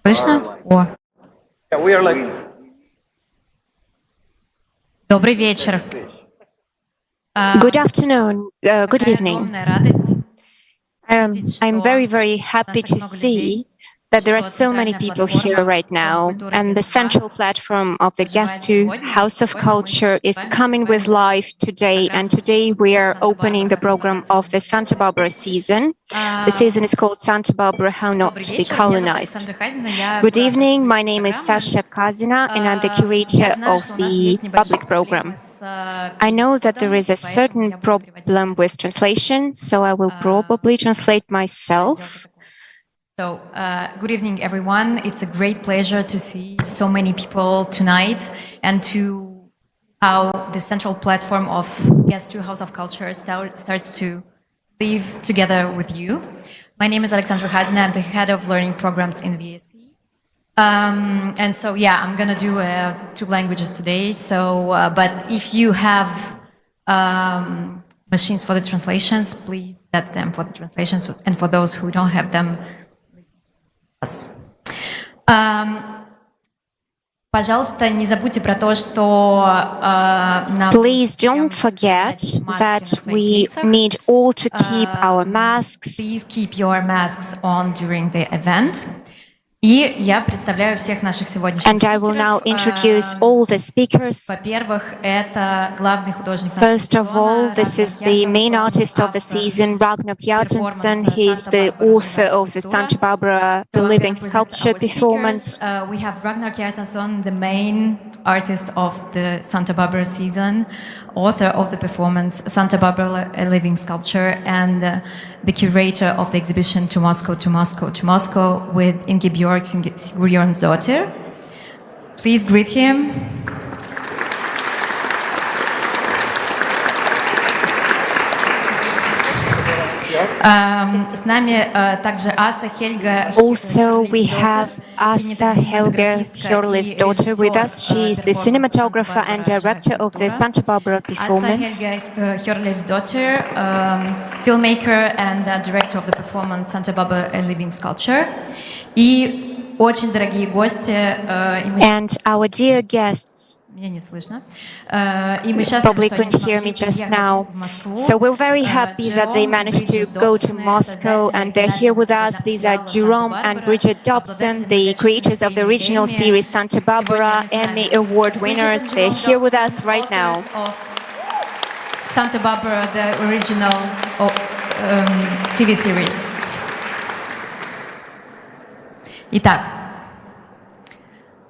Слышно? О, Yeah, we are like, добрый вечер. Good afternoon, good Какая evening. огромная радость видеть, I'm что very, very нас happy так to много людей, see that there are что so many центральная people here платформа right Дома now, культуры and the ГЕС-2 central platform of the оживает Guest 2 сегодня. House of Сегодня мы Culture is с вами coming with открываем life today, and программу today we are Санта-Барбара, opening the как program никогда of the Santa Barbara season. The season is called Santa Barbara, How Not Добрый to Be вечер, меня зовут Colonized. Александра Хазина, я Good куратор evening, my курирования name is программы. Sasha Kazina, and I'm the Я curator знаю, of что у нас the есть небольшие public проблемы program. с I know that there переводом, is a поэтому certain я буду переводить problem with translation, so I will probably translate myself. So, good evening, everyone. It's a great pleasure to see so many people tonight and to how the central platform of Guest 2 House of Culture starts to live together with you. My name is Alexandra Hazen. I'm the head of learning programs in VSE. And so, yeah, I'm going to do 2 languages today. So, but if you have machines for the translations, please set them for the translations. And for those who don't have them, пожалуйста, не забудьте про то, что Please don't forget that we need all to keep our masks. Please keep your masks on during the event. И я представляю всех наших сегодняшних And I will now introduce all the speakers. Во-первых, это главный художник First of all, this is the main artist of the season, Ragnar Kjartansson. He is the author of the Santa Barbara, the living sculpture performance. We have Ragnar Kjartansson, the main artist of the Santa Barbara season, author of the performance Santa Barbara, a living sculpture, and the curator of the exhibition To Moscow, To Moscow, To Moscow with Inge Hjorleifsdottir. Please greet him. С нами также Аса Хельга Also, we have Asa Helga Hjorleifsdottir with us. She is the cinematographer and director of the Santa Barbara performance. Asa Helga Hjorleifsdottir, filmmaker and director of the performance Santa Barbara, a living sculpture. И очень дорогие гости. And our dear guests. Меня не слышно. Probably couldn't hear me just now. So we're very happy that they managed to go to Moscow and they're here with us. These are Jerome and Bridget Dobson, the creators of the original series Santa Barbara, Emmy Award winners. They're here with us right now. Santa Barbara, the original TV series. Итак,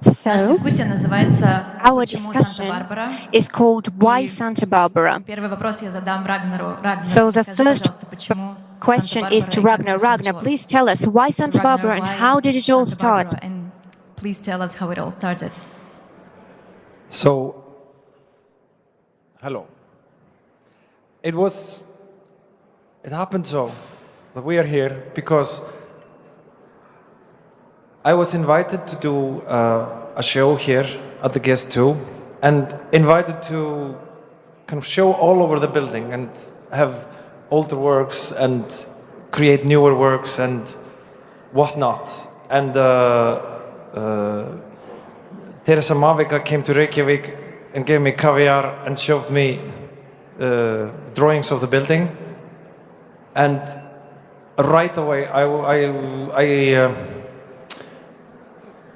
So, our «Почему discussion Санта-Барбара?» is called Why Santa Barbara? Первый вопрос я задам Рагнару. Рагнар, So the скажи, first пожалуйста, почему question is to Санта-Барбара и как Ragnar. это всё Ragnar, началось? please tell us why So Santa Ragnar, Barbara and why how did it all Santa Barbara? start? And please tell us how it all started. so, hello. It happened so that we are here because I was invited to do a show here at the Guest 2 and invited to kind of show all over the building and have older works and create newer works and whatnot. And Teresa Mavica came to Reykjavik and gave me caviar and showed me drawings of the building. And right away, I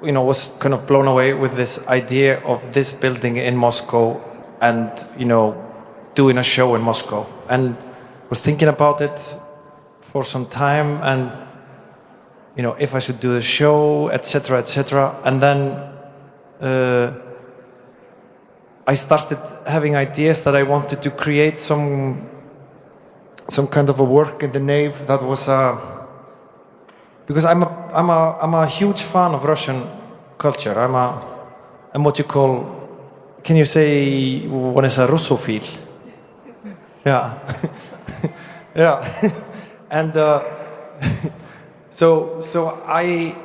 was kind of blown away with this idea of this building in Moscow and, doing a show in Moscow. And was thinking about it for some time and, if I should do the show, etc., etc. And then I started having ideas that I wanted to create some kind of a work in the nave that was because I'm a huge fan of Russian culture. I'm what you call, can you say one is a Russophile? Yeah, yeah, and so I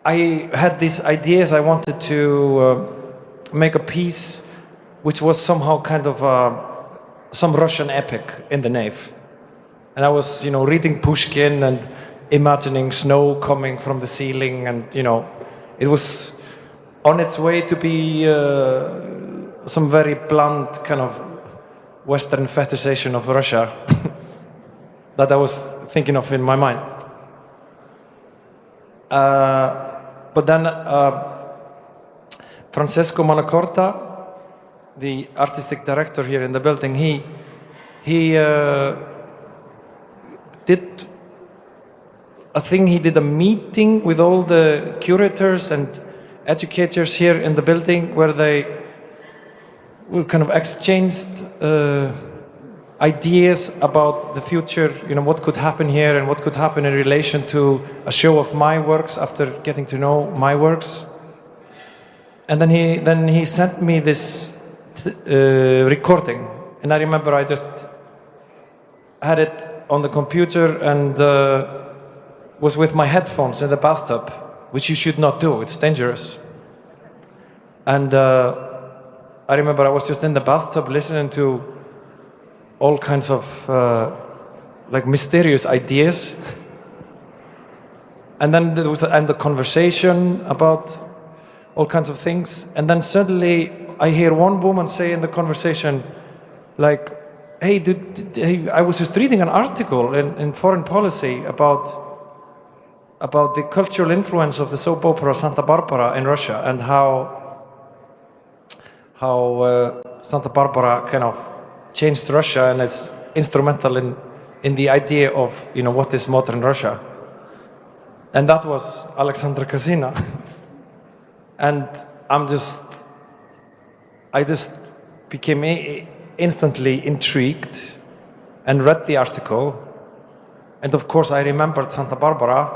had these ideas. I wanted to make a piece which was somehow kind of some Russian epic in the nave, and I was reading Pushkin and imagining snow coming from the ceiling, and it was on its way to be some very blunt kind of Western fetishization of Russia that I was thinking of in my mind. But then Francesco Manacorta, the artistic director here in the building, he did a thing. He did a meeting with all the curators and educators here in the building where they kind of exchanged ideas about the future, what could happen here and what could happen in relation to a show of my works after getting to know my works. And then he sent me this recording, and I remember I just had it on the computer and was with my headphones in the bathtub, which you should not do, it's dangerous. And I remember I was just in the bathtub listening to all kinds of like mysterious ideas. And then there was the conversation about all kinds of things. And then suddenly I hear one woman say in the conversation, like, hey, I was just reading an article in Foreign Policy about the cultural influence of the soap opera Santa Barbara in Russia, and how Santa Barbara kind of changed Russia, and it's instrumental in the idea of what is modern Russia. And that was Alexandra Kazina. And I just became instantly intrigued and read the article. And of course I remembered Santa Barbara.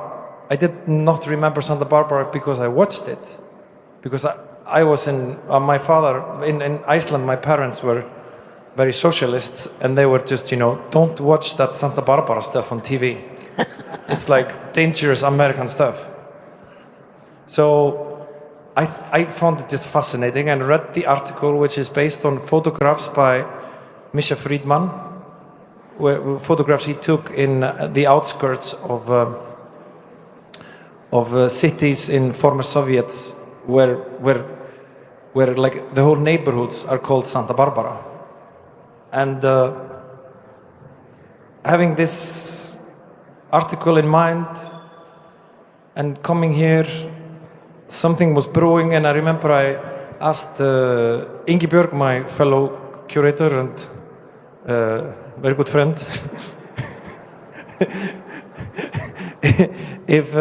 I did not remember Santa Barbara because I watched it, because I was my father in Iceland. My parents were very socialists, and they were just don't watch that Santa Barbara stuff on TV. It's like dangerous American stuff. So I found it just fascinating and read the article, which is based on photographs by Misha Friedman, photographs he took in the outskirts of cities in former Soviets where like the whole neighborhoods are called Santa Barbara. And having this article in mind and coming here, something was brewing, and I remember I asked Ingibjörg, my fellow curator and very good friend, if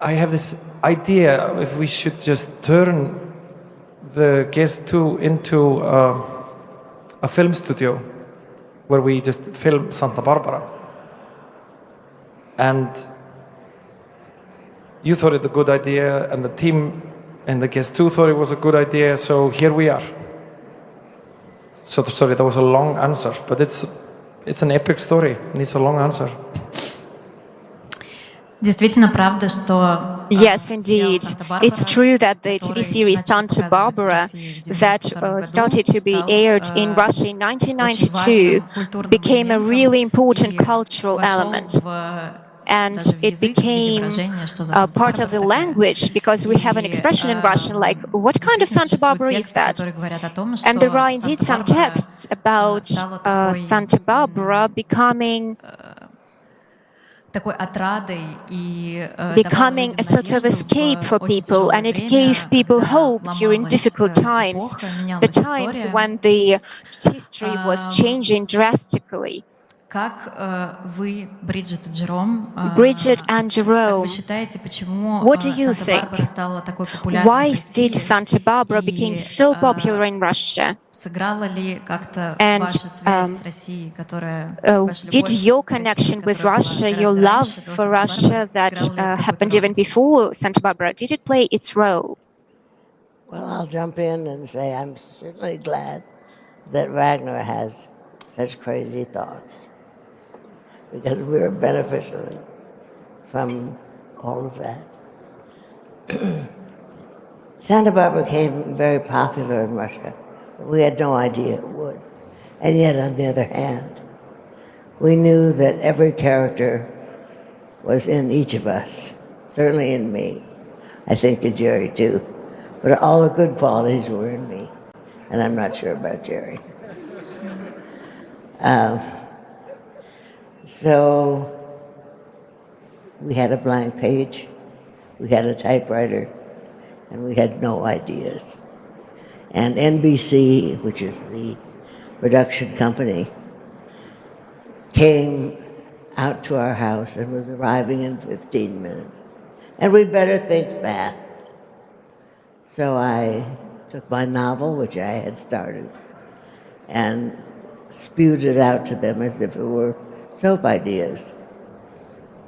I have this idea if we should just turn the Guest 2 into a film studio where we just film Santa Barbara. And you thought it a good idea, and the team and the Guest 2 thought it was a good idea, so here we are. So sorry, that was a long answer, but it's an epic story. It needs a long answer. Действительно правда, что Yes, indeed. It's true that the TV series Santa Barbara that started to be aired in Russia in 1992 became a really important cultural element. And it became a part of the language, because we have an expression in Russian like, what kind of Santa Barbara is that? And there are indeed some texts about Santa Barbara becoming a sort of escape for people, and it gave people hope during difficult times, the times when the history was changing drastically. Bridget and Jerome, what do you think? Why did Santa Barbara become so popular in Russia? And did your connection with Russia, your love for Russia that happened even before Santa Barbara, did it play its role? Well, I'll jump in and say I'm certainly glad that Ragnar has such crazy thoughts, because we're beneficiating from all of that. Santa Barbara became very popular in Russia. We had no idea it would. And yet, on the other hand, we knew that every character was in each of us, certainly in me. I think in Jerry too. But all the good qualities were in me. And I'm not sure about Jerry. So we had a blank page, we had a typewriter, and we had no ideas. And NBC, which is the production company, came out to our house and was arriving in 15 minutes. And we'd better think fast. So I took my novel, which I had started, and spewed it out to them as if it were soap ideas.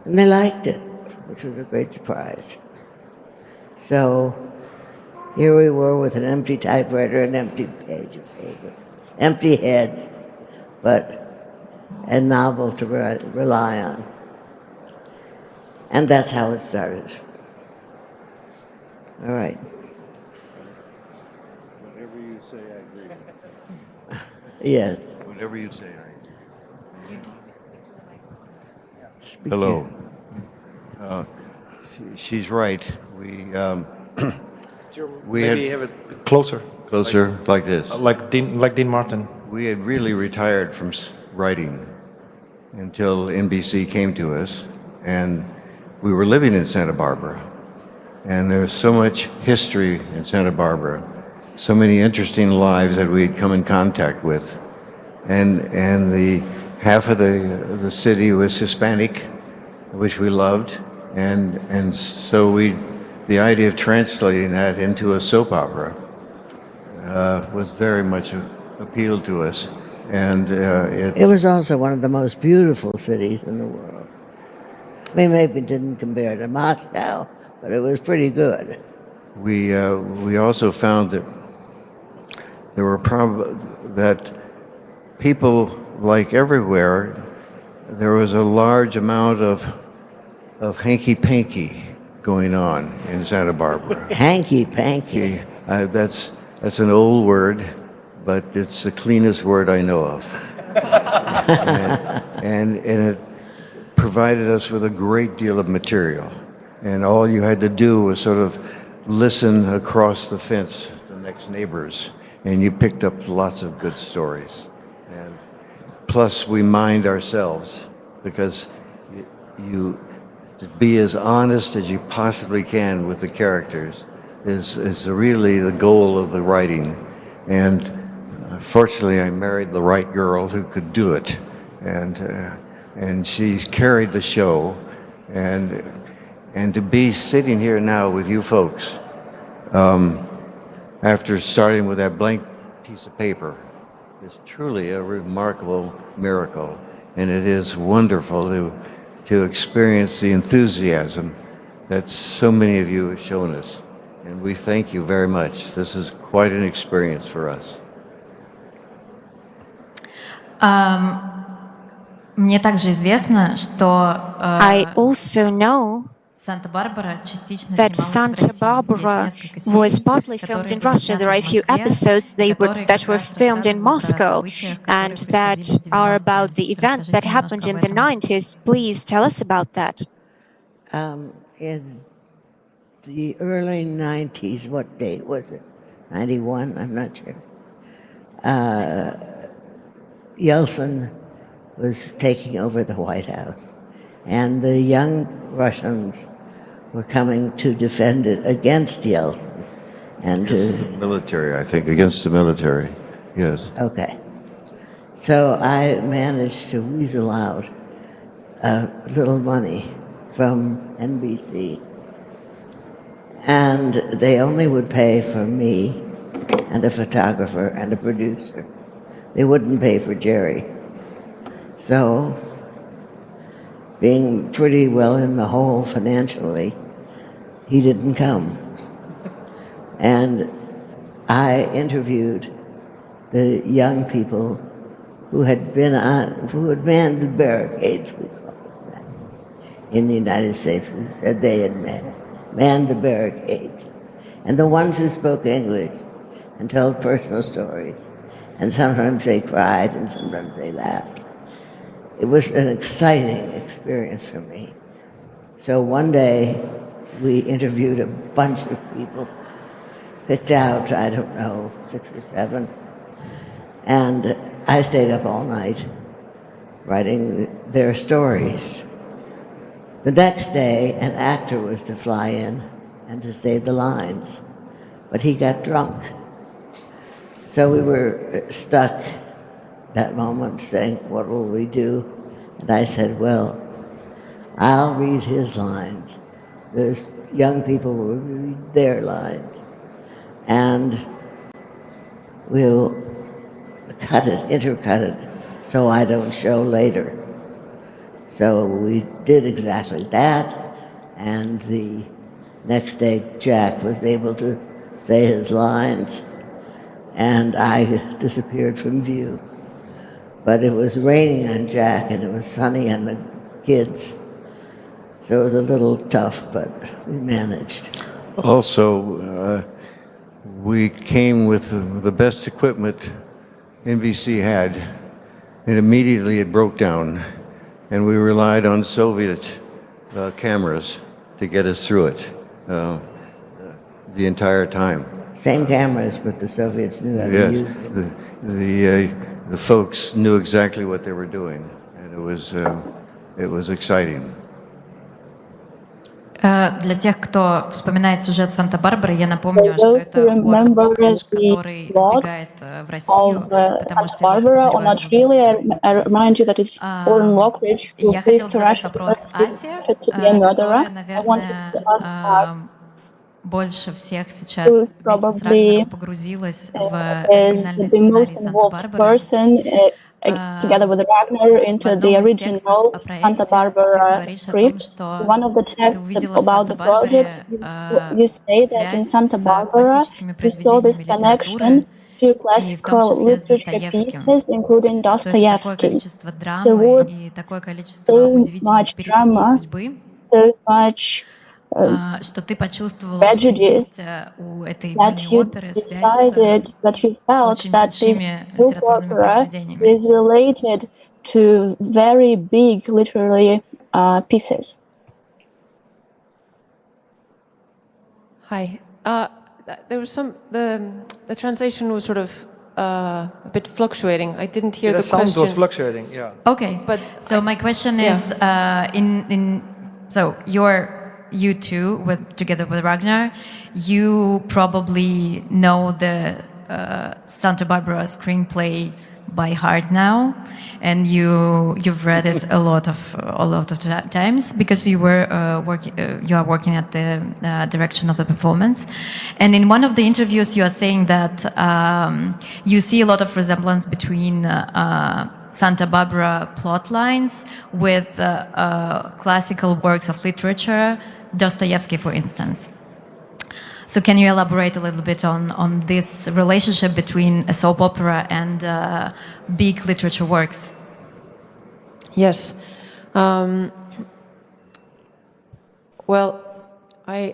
And they liked it, which was a great surprise. So here we were with an empty typewriter, an empty page of paper, empty heads, but a novel to rely on. And that's how it started. All right. Whatever you say, I agree. Yes. Whatever you say, I agree. You just speak to the microphone. Speak Hello. She's right. We Maybe had have it closer, closer like this. like Dean Martin. We had really retired from writing until NBC came to us, and we were living in Santa Barbara. And there's so much history in Santa Barbara, so many interesting lives that we had come in contact with. And the half of the city was Hispanic, which we loved. And so the idea of translating that into a soap opera was very much appealed to us. And It was also one of the most beautiful cities in the world. I mean, maybe it didn't compare to Moscow, but it was pretty good. we also found that there were that people, like everywhere, there was a large amount of hanky-panky going on in Santa Barbara. Hanky-panky. That's an old word, but it's the cleanest word I know of. and it provided us with a great deal of material. And all you had to do was sort of listen across the fence to the next neighbors, and you picked up lots of good stories. And plus, we mined ourselves, because you to be as honest as you possibly can with the characters is really the goal of the writing. And fortunately, I married the right girl who could do it, and she carried the show. And to be sitting here now with you folks, after starting with that blank piece of paper, is truly a remarkable miracle. And it is wonderful to experience the enthusiasm that so many of you have shown us. And we thank you very much. This is quite an experience for us. Мне также известно, что I also know Санта-Барбара частично that снималась в Santa Barbara России. Есть несколько was серий, partly filmed которые in были Russia. There are a сняты в few Москве, episodes которые that как were раз filmed in рассказывают о Moscow событиях, and которые that происходили в are 90-е. about the events that Расскажите happened немножко in об the этом. 90s. Please tell us about that. In the early 90s, what date was it? 91? I'm not sure. Yeltsin was taking over the White House, and the young Russians were coming to defend it against Yeltsin. And Against the military, I think, against the military, yes. okay. So I managed to weasel out a little money from NBC. And they only would pay for me and a photographer and a producer. They wouldn't pay for Jerry. So, being pretty well in the hole financially, he didn't come. And I interviewed the young people who had manned the barricades, we call it that. In the United States, we said they had manned the barricades. And the ones who spoke English and told personal stories. And sometimes they cried and sometimes they laughed. it was an exciting experience for me. So one day we interviewed a bunch of people, picked out, I don't know, 6 or 7, and I stayed up all night writing their stories. The next day, an actor was to fly in and to say the lines, but he got drunk. So we were stuck that moment saying, what will we do? And I said, well, I'll read his lines. The young people will read their lines. And we'll intercut it, so I don't show later. So we did exactly that, and the next day Jack was able to say his lines, and I disappeared from view. But it was raining on Jack, and it was sunny on the kids. So it was a little tough, but we managed. Also, we came with the best equipment NBC had, and immediately it broke down. And we relied on Soviet cameras to get us through it the entire time. Same cameras, but the Soviets knew how to use them. The folks knew exactly what they were doing, and it was exciting. Для тех, кто вспоминает сюжет Санта-Барбары, я напомню, что это орнитолог, который сбегает в Россию, потому что его подозревают в убийстве. Я хотела задать вопрос Асе, которая, наверное, больше всех сейчас вместе с Рагнаром погрузилась в оригинальный сценарий Санта-Барбары. Together with Ragnar into the original Santa Barbara script. One of the texts about the project, you say that in Santa Barbara you saw this connection to classical literature pieces, including Dostoevsky. There was so much drama, so much что ты почувствовала, что есть у этой мини-оперы связь с очень большими литературными произведениями. Is related to very big literary pieces. Hi. There was the translation was sort of a bit fluctuating. I didn't hear the question. The sound was fluctuating, yeah. Okay, but so my question is, so you two, together with Ragnar, you probably know the Santa Barbara screenplay by heart now, and you've read it a lot of times because you are working at the direction of the performance. And in one of the interviews, you are saying that you see a lot of resemblance between Santa Barbara plot lines with classical works of literature, Dostoevsky, for instance. So can you elaborate a little bit on this relationship between a soap opera and big literature works? Yes. Well, I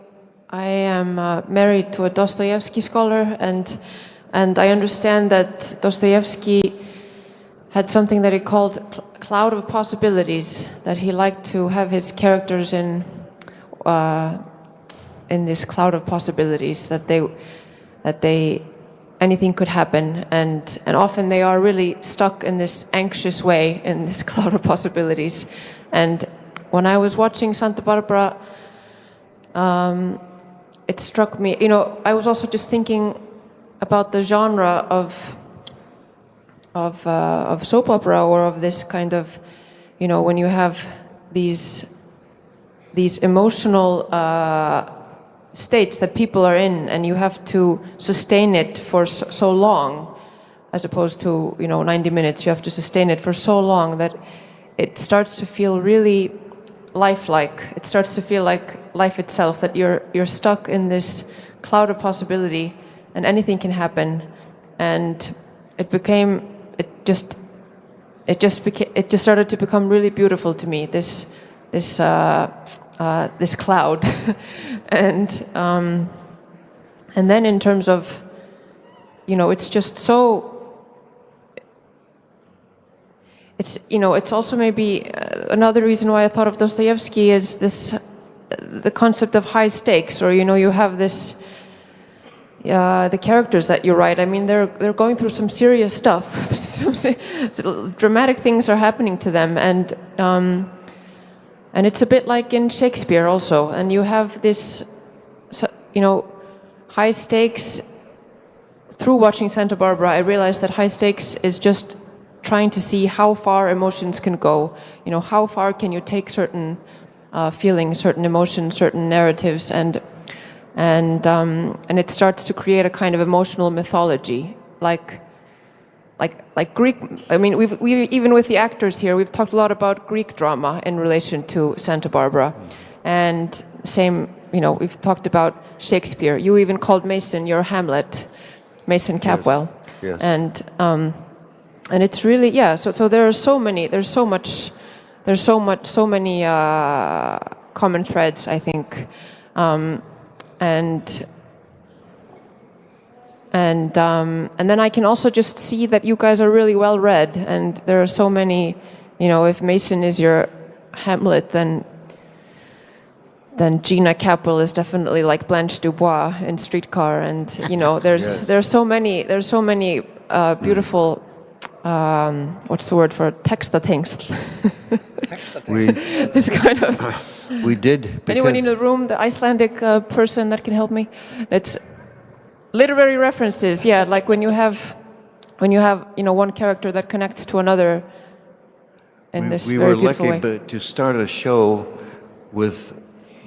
am married to a Dostoevsky scholar, and I understand that Dostoevsky had something that he called cloud of possibilities, that he liked to have his characters in this cloud of possibilities, that anything could happen, and often they are really stuck in this anxious way in this cloud of possibilities. And when I was watching Santa Barbara, it struck me, I was also just thinking about the genre of soap opera, or of this kind of, when you have these emotional states that people are in, and you have to sustain it for so long, as opposed to 90 minutes. You have to sustain it for so long that it starts to feel really lifelike. It starts to feel like life itself, that you're stuck in this cloud of possibility, and anything can happen. And it just started to become really beautiful to me, this cloud. And then in terms of, it's just so, it's, you know, it's also maybe another reason why I thought of Dostoevsky is this, the concept of high stakes, or, you know, you have this, the characters that you write, I mean, they're going through some serious stuff. Some dramatic things are happening to them, and it's a bit like in Shakespeare also. And you have this, you know, high stakes. Through watching Santa Barbara, I realized that high stakes is just trying to see how far emotions can go. You know, how far can you take certain feelings, certain emotions, certain narratives, and it starts to create a kind of emotional mythology, like Greek. I mean, we even with the actors here, we've talked a lot about Greek drama in relation to Santa Barbara, and same. You know, we've talked about Shakespeare. You even called Mason your Hamlet, Mason Capwell, yes. And it's really, yeah. So there are so many. There's so many common threads, I think. And then I can also just see that you guys are really well read, and there are so many, you know, if Mason is your Hamlet, then Gina Capwell is definitely like Blanche Dubois in Streetcar, and you know, Yes. there's so many beautiful, what's the word for it? Textatext. This kind of. We did. Anyone in the room, the Icelandic person that can help me? It's literary references, yeah. Like when you have, you know, one character that connects to another in this we very were beautiful lucky way. to start a show with,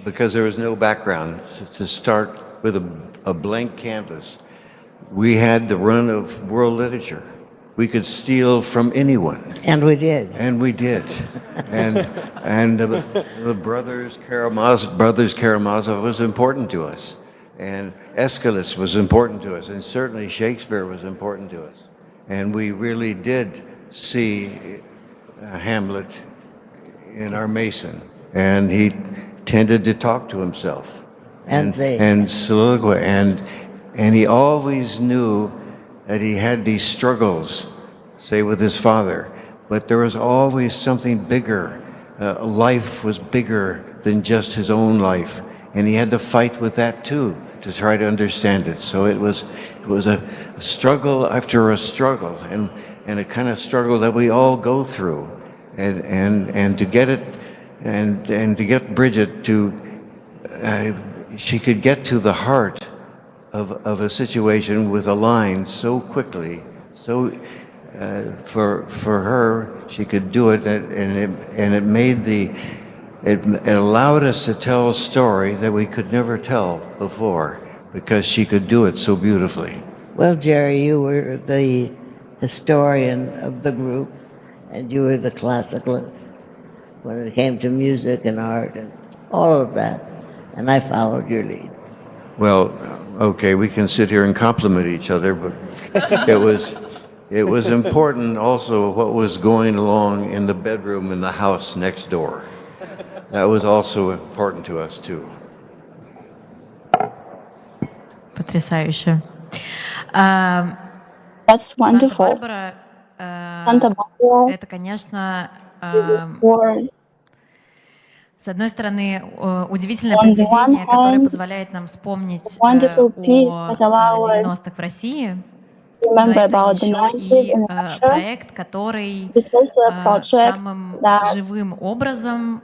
because there was no background, to start with a blank canvas. We had the run of world literature. We could steal from anyone. And we did. And we did. and the brothers Karamazov was important to us. And Aeschylus was important to us. And certainly Shakespeare was important to us. And we really did see Hamlet in our Mason. And he tended to talk to himself. And soliloquize. And he always knew that he had these struggles, say with his father, but there was always something bigger. Life was bigger than just his own life, and he had to fight with that too to try to understand it. So it was a struggle after a struggle, and a kind of struggle that we all go through, and to get it, and to get Bridget to, she could get to the heart of a situation with a line so quickly, so for her, she could do it, and it made it allowed us to tell a story that we could never tell before, because she could do it so beautifully. Well, Jerry, you were the historian of the group, and you were the classicalist when it came to music and art and all of that, and I followed your lead. Well, okay, we can sit here and compliment each other, but it was important also what was going along in the bedroom in the house next door. That was also important to us too. Потрясающе. That's wonderful. Santa Barbara Это, конечно, was с одной стороны, удивительное On the произведение, one которое hand, позволяет нам вспомнить wonderful piece о that allows 90-х в России, но remember это about the еще 90s и in Russia. проект, который It's also a project самым that живым образом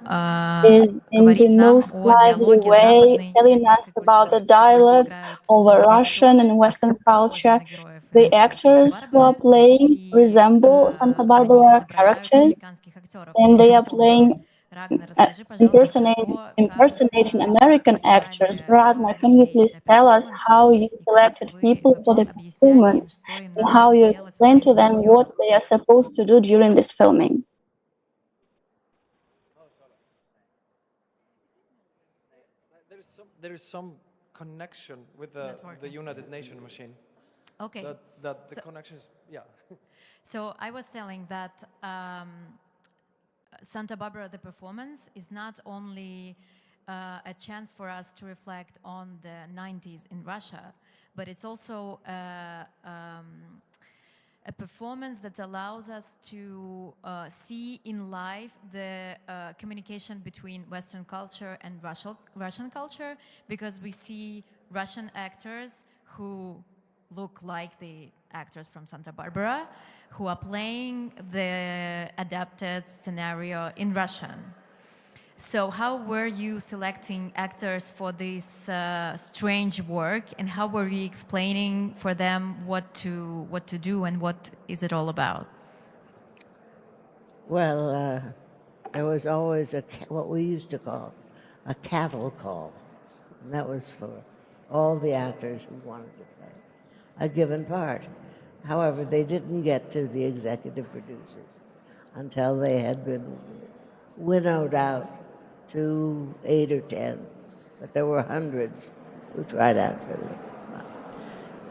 is in говорит the нам most о lively диалоге way западной и telling us российской about the культуры. dialogue over Russian and Western culture. The actors who are playing resemble Santa Barbara characters, and they are playing impersonating American actors. Ragnar, can you please tell us how you selected people for the performance and how you explain to them what they are supposed to do during this filming? There is some connection with the United Nations machine. Okay. That the connection is, yeah. So I was telling that Santa Barbara, the performance, is not only a chance for us to reflect on the 90s in Russia, but it's also a a performance that allows us to see in live the communication between Western culture and Russian culture, because we see Russian actors who look like the actors from Santa Barbara, who are playing the adapted scenario in Russian. So how were you selecting actors for this strange work, and how were you explaining for them what to do and what is it all about? Well, there was always what we used to call a cattle call, and that was for all the actors who wanted to play a given part. However, they didn't get to the executive producers until they had been winnowed out to 8 or 10, but there were hundreds who tried out for them.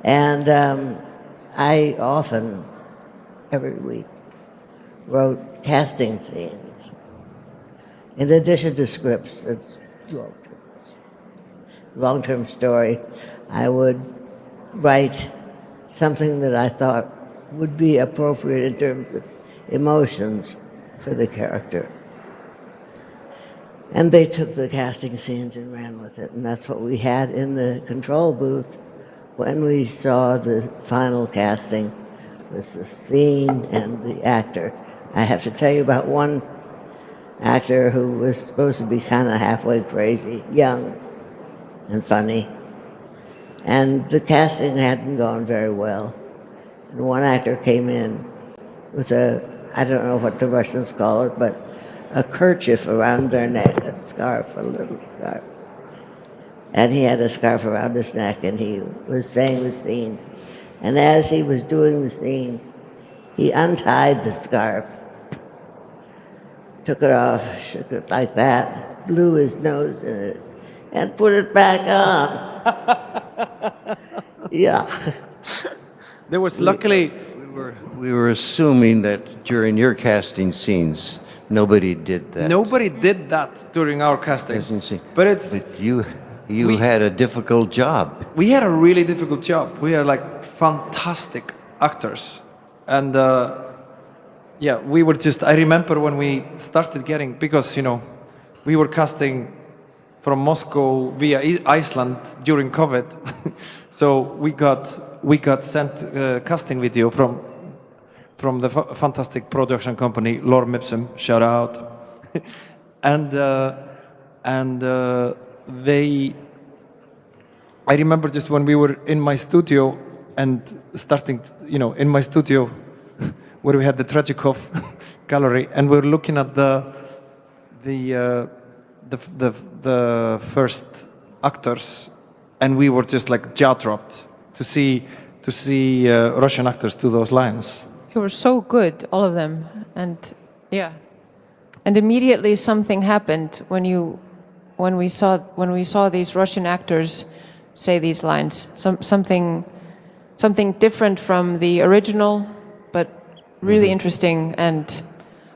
And I often, every week, wrote casting scenes. In addition to scripts, it's long-term story, I would write something that I thought would be appropriate in terms of emotions for the character. And they took the casting scenes and ran with it, and that's what we had in the control booth when we saw the final casting, was the scene and the actor. I have to tell you about one actor who was supposed to be kind of halfway crazy, young and funny, and the casting hadn't gone very well. And one actor came in with I don't know what the Russians call it, but a kerchief around their neck, a scarf, a little scarf. And he had a scarf around his neck, and he was saying the scene. And as he was doing the scene, he untied the scarf, took it off, shook it like that, blew his nose in it, and put it back on. Yeah. There was luckily... We were assuming that during your casting scenes, nobody did that. Nobody did that during our casting. But you had a difficult job. We had a really difficult job. We are like fantastic actors. And yeah, we were just, I remember when we started getting, because, we were casting from Moscow via Iceland during COVID. So we got sent a casting video from the fantastic production company Lorem Ipsum, shout out. and I remember just when we were in my studio and starting, in my studio where we had the Tragikov gallery, and we're looking at the first actors, and we were just like jaw dropped to see Russian actors do those lines. They were so good, all of them, and yeah, and immediately something happened when we saw these Russian actors say these lines. Something different from the original, but really interesting, and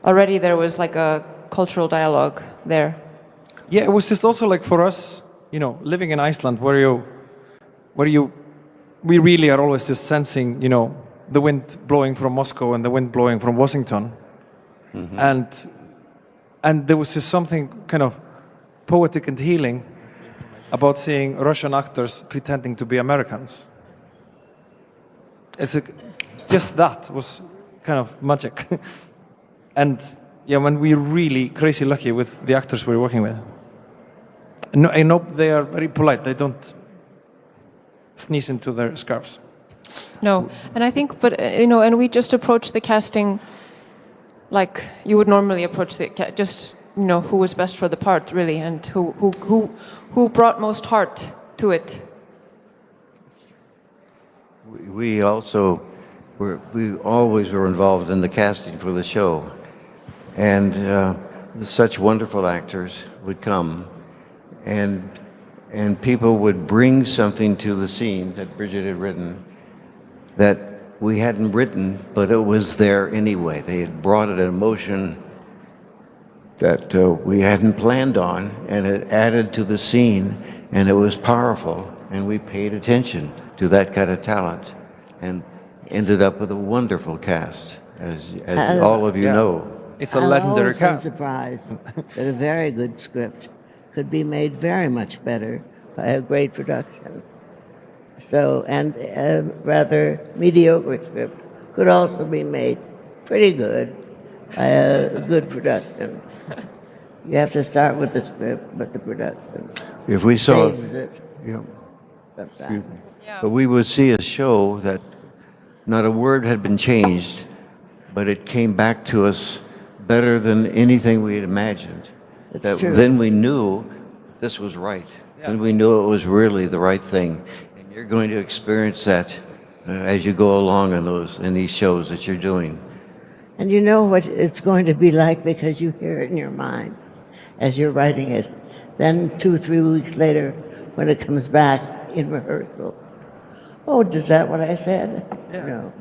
already there was like a cultural dialogue there. Yeah, it was just also like for us, living in Iceland, where we really are always just sensing, the wind blowing from Moscow and the wind blowing from Washington. Mm-hmm. And there was just something kind of poetic and healing about seeing Russian actors pretending to be Americans. Just that was kind of magic. And yeah, when we're really crazy lucky with the actors we're working with. I know they are very polite. They don't sneeze into their scarves. No, and I think, and we just approached the casting like you would normally approach who was best for the part, really, and who brought most heart to it. We always were involved in the casting for the show, and such wonderful actors would come, and people would bring something to the scene that Bridget had written that we hadn't written, but it was there anyway. They had brought an emotion that we hadn't planned on, and it added to the scene, and it was powerful, and we paid attention to that kind of talent. And ended up with a wonderful cast, as all of you Yeah. know. It's a I've legendary always been cast. surprised that a very good script could be made very much better by a great production. So, and a rather mediocre script could also be made pretty good by a good production. You have to start with the script, but the production If we saw, saves it yeah, sometimes. but we would see a show that not a word had been changed, but it came back to us better than anything we had imagined. It's That true. then we knew this was right. Then we knew it was really the right thing. And you're going to experience that as you go along in these shows that you're doing. And you know what it's going to be like because you hear it in your mind as you're writing it. Then 2 or 3 weeks later, when it comes back in rehearsal, oh, is that what I said? Yeah. No.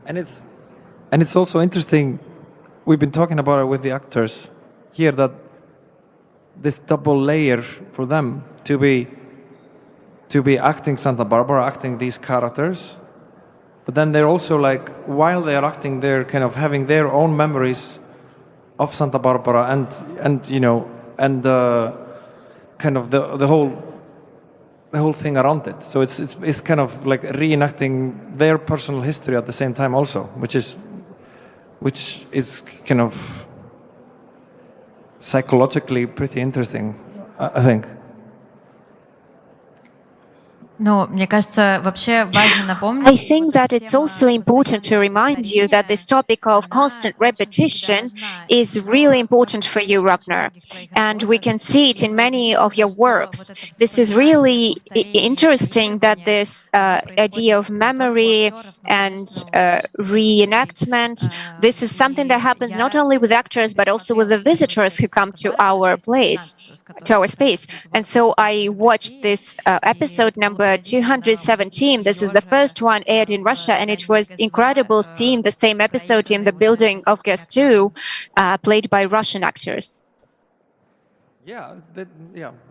And it's also interesting. We've been talking about it with the actors here, that this double layer for them to be acting Santa Barbara, acting these characters, but then they're also like, while they're acting, they're kind of having their own memories of Santa Barbara and you know, and kind of the whole thing around it. So it's kind of like reenacting their personal history at the same time also, which is kind of psychologically pretty interesting, I think. Но мне кажется, вообще важно напомнить. I think that it's also important to remind you that this topic of constant repetition is really important for you, Ragnar. And we can see it in many of your works. This is really interesting that this idea of memory and reenactment, this is something that happens not only with actors, but also with the visitors who come to our place, to our space. And so I watched this episode number 217. This is the first one aired in Russia, and it was incredible seeing the same episode in the building of Guest 2, played by Russian actors. Yeah,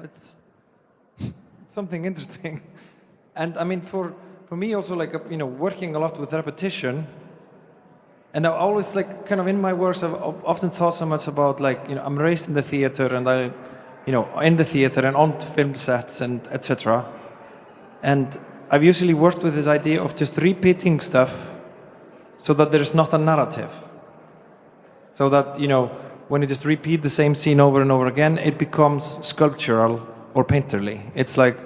it's something interesting. And I mean, for me also, like, you know, working a lot with repetition, and I always, like, kind of in my works, I've often thought so much about, like, you know, I'm raised in the theater, and I, you know, in the theater and on film sets and etc. And I've usually worked with this idea of just repeating stuff so that there's not a narrative. So that, you know, when you just repeat the same scene over and over again, it becomes sculptural or painterly. It's like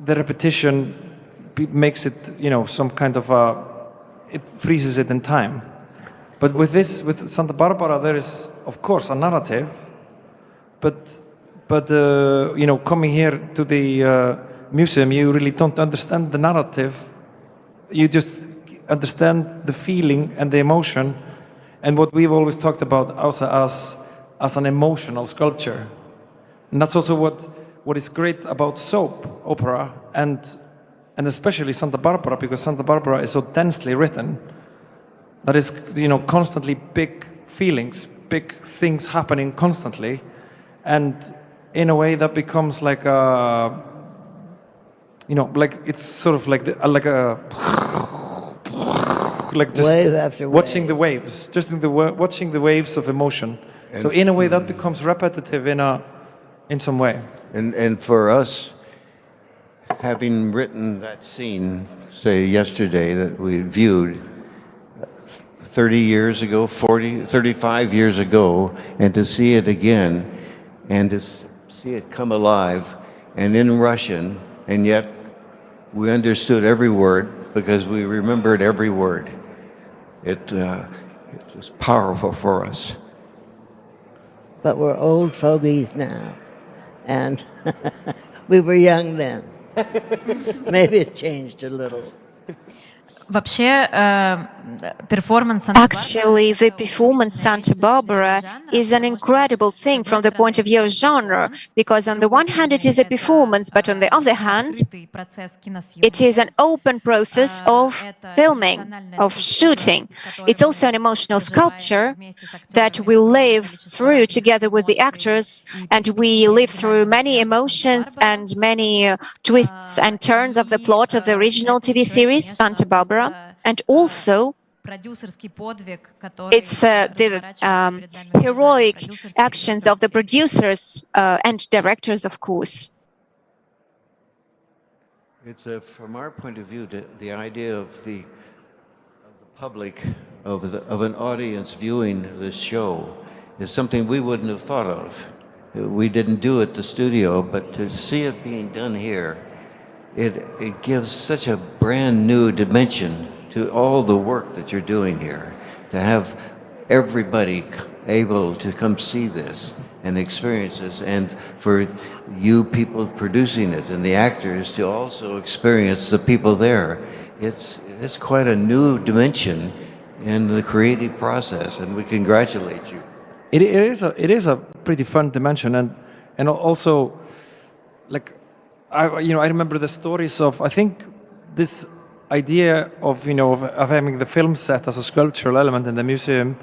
the repetition makes it, you know, some kind of it freezes it in time. But with Santa Barbara, there is, of course, a narrative, but you know, coming here to the museum, you really don't understand the narrative. You just understand the feeling and the emotion, and what we've always talked about also as an emotional sculpture. And that's also what is great about soap opera and especially Santa Barbara, because Santa Barbara is so densely written that is, you know, constantly big feelings, big things happening constantly, and in a way that becomes like a, you know, like it's sort of like like just Wave after wave. watching the waves, watching the waves of emotion. So in a way that becomes repetitive in some way. And for us, having written that scene, say yesterday, that we viewed 30 years ago, 35 years ago, and to see it again, and to see it come alive, and in Russian, and yet we understood every word because we remembered every word. It was powerful for us. But we're old fogies now, and we were young then. Maybe it changed a little. вообще перформанс Actually, the performance Santa Barbara is an incredible thing from the point of view of genre, because on the one hand it is a performance, but on the other hand it is an open process of filming, of shooting. It's also an emotional sculpture that we live through together with the actors, and we live through many emotions and many twists and turns of the plot of the original TV series Santa Barbara. And also it's the heroic actions of the producers and directors, of course. It's from our point of view, the idea of the public, of an audience viewing this show is something we wouldn't have thought of. We didn't do it at the studio, but to see it being done here, it gives such a brand new dimension to all the work that you're doing here. To have everybody able to come see this and experience this, and for you people producing it and the actors to also experience the people there, it's quite a new dimension in the creative process, and we congratulate you. It is a pretty fun dimension, and also, like, I remember the stories of, I think, this idea of of having the film set as a sculptural element in the museum,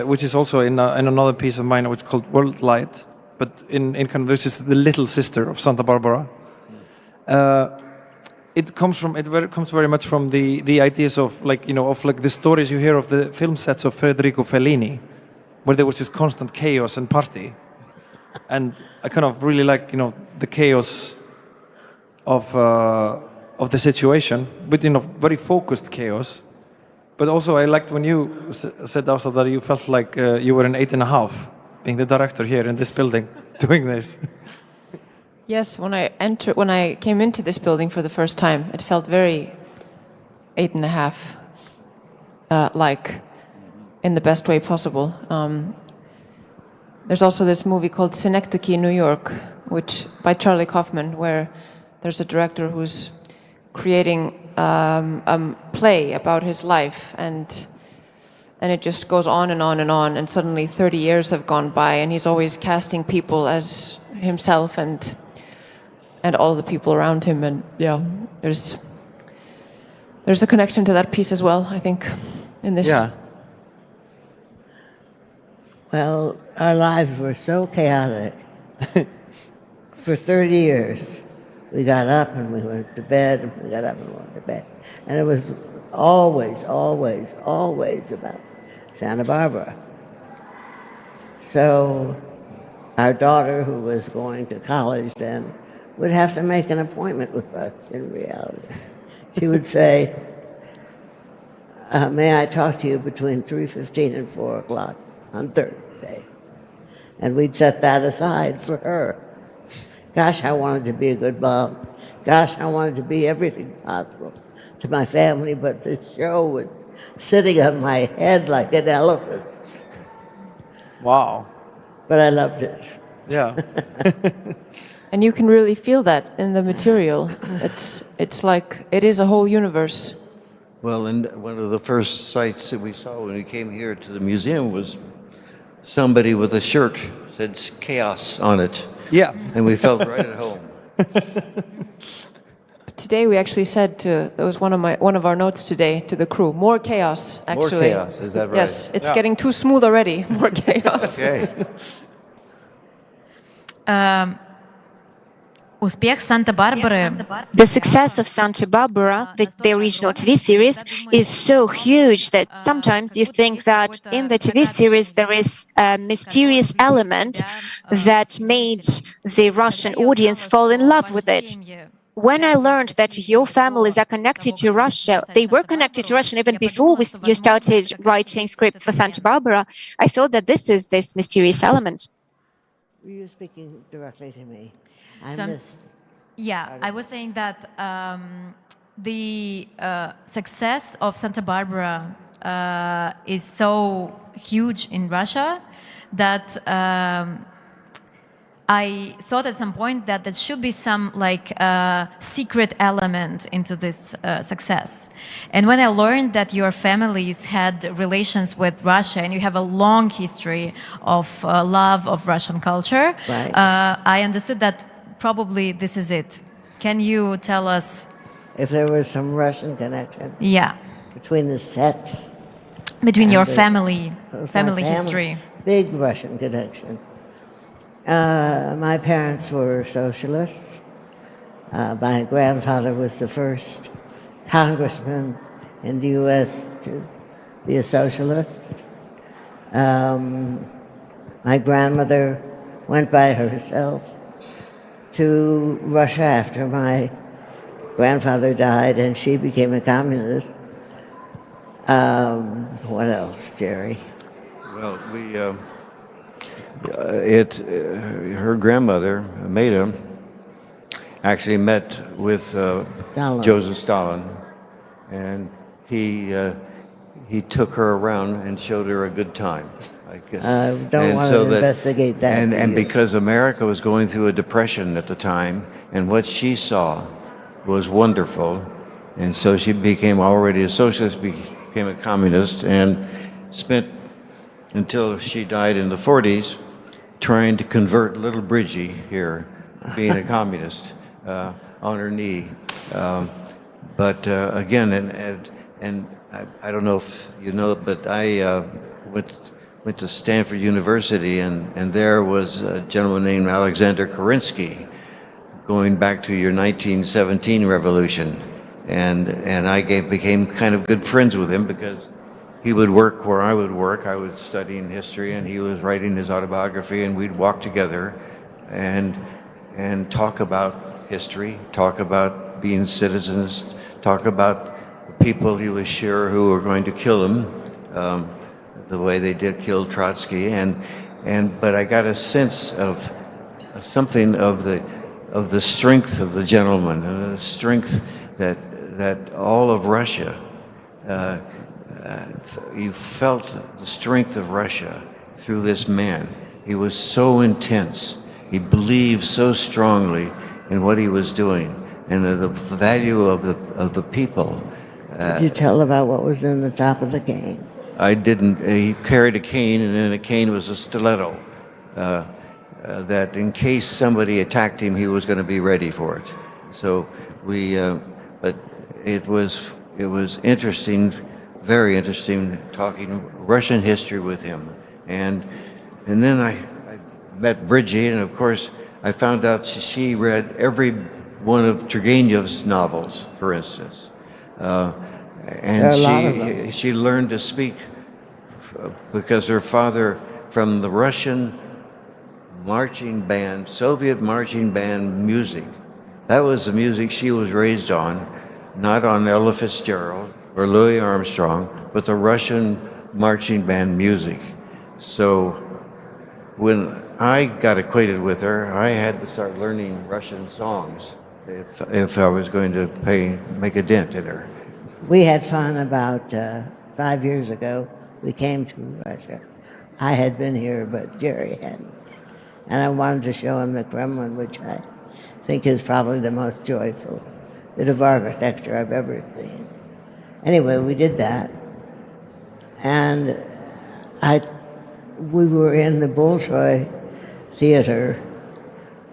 which is also in another piece of mine, which is called World Light, but in kind of, this is the little sister of Santa Barbara. It comes very much from the ideas of the stories you hear of the film sets of Federico Fellini, where there was just constant chaos and party, and I kind of really like the chaos of the situation, but very focused chaos. But also I liked when you said also that you felt like you were an 8.5, being the director here in this building, doing this. Yes, when I came into this building for the first time, it felt very 8.5, like, in the best way possible. There's also this movie called Synecdoche New York, which by Charlie Kaufman, where there's a director who's creating a play about his life, and it just goes on and on and on, and suddenly 30 years have gone by, and he's always casting people as himself and all the people around him, and yeah, there's a connection to that piece as well, I think, in this. Yeah. Well, our lives were so chaotic. For 30 years, we got up and we went to bed, and we got up and went to bed. And it was always, always, always about Santa Barbara. So our daughter, who was going to college then, would have to make an appointment with us in reality. She would say, may I talk to you between 3:15 and 4 o'clock on Thursday? And we'd set that aside for her. Gosh, I wanted to be a good mom. Gosh, I wanted to be everything possible to my family, but the show was sitting on my head like an elephant. Wow. But I loved it. Yeah. And you can really feel that in the material. It's like it is a whole universe. Well, and one of the first sights that we saw when we came here to the museum was somebody with a shirt said chaos on it. Yeah. And we felt right at home. Today we actually said that was one of our notes today to the crew, more chaos, actually. More chaos, is that right? Yes, it's getting too smooth already. More chaos. Okay. Успех Санта-Барбары. The success of Santa Barbara, the original TV series, is so huge that sometimes you think that in the TV series there is a mysterious element that made the Russian audience fall in love with it. When I learned that your families are connected to Russia, they were connected to Russia even before you started writing scripts for Santa Barbara, I thought that this is this mysterious element. Were you speaking directly to me? I was saying that the success of Santa Barbara is so huge in Russia that I thought at some point that there should be some secret element into this success. And when I learned that your families had relations with Russia and you have a long history of love of Russian culture, Right. I understood that probably this is it. Can you tell us? If there was some Russian connection Yeah, between the sets, between and your the- family my history. big Russian connection. My parents were socialists. My grandfather was the first congressman in the U.S. to be a socialist. My grandmother went by herself to Russia after my grandfather died, and she became a communist. What else, Jerry? Well, her grandmother, Maida, actually met with Stalin. Joseph Stalin, and he took her around and showed her a good time. I guess. Don't And want so to that- investigate that. And do you? because America was going through a depression at the time, and what she saw was wonderful, and so she became already a socialist, became a communist, and spent until she died in the 40s trying to convert little Bridgie here, being a communist, on her knee. But again, and I don't know if you know, but I went to Stanford University, and there was a gentleman named Alexander Kerensky, going back to your 1917 revolution. And I became kind of good friends with him because he would work where I would work. I was studying history, and he was writing his autobiography, and we'd walk together and talk about history, talk about being citizens, talk about the people he was sure who were going to kill him, the way they did kill Trotsky. But I got a sense of something of the strength of the gentleman, and the strength that all of Russia, you felt the strength of Russia through this man. He was so intense. He believed so strongly in what he was doing and the value of the people. Did you tell about what was in the top of the cane? I didn't. He carried a cane, and in the cane was a stiletto. That in case somebody attacked him, he was going to be ready for it. So but it was interesting, very interesting, talking Russian history with him. And then I met Bridget, and of course I found out she read every one of Turgenev's novels, for instance. There are a lot of them. She learned to speak because her father, from the Russian marching band, Soviet marching band music, that was the music she was raised on, not on Ella Fitzgerald or Louis Armstrong, but the Russian marching band music. So when I got acquainted with her, I had to start learning Russian songs if I was going to make a dent in her. We had fun about 5 years ago. We came to Russia. I had been here, but Jerry hadn't. And I wanted to show him the Kremlin, which I think is probably the most joyful bit of architecture I've ever seen. Anyway, we did that. And we were in the Bolshoi Theater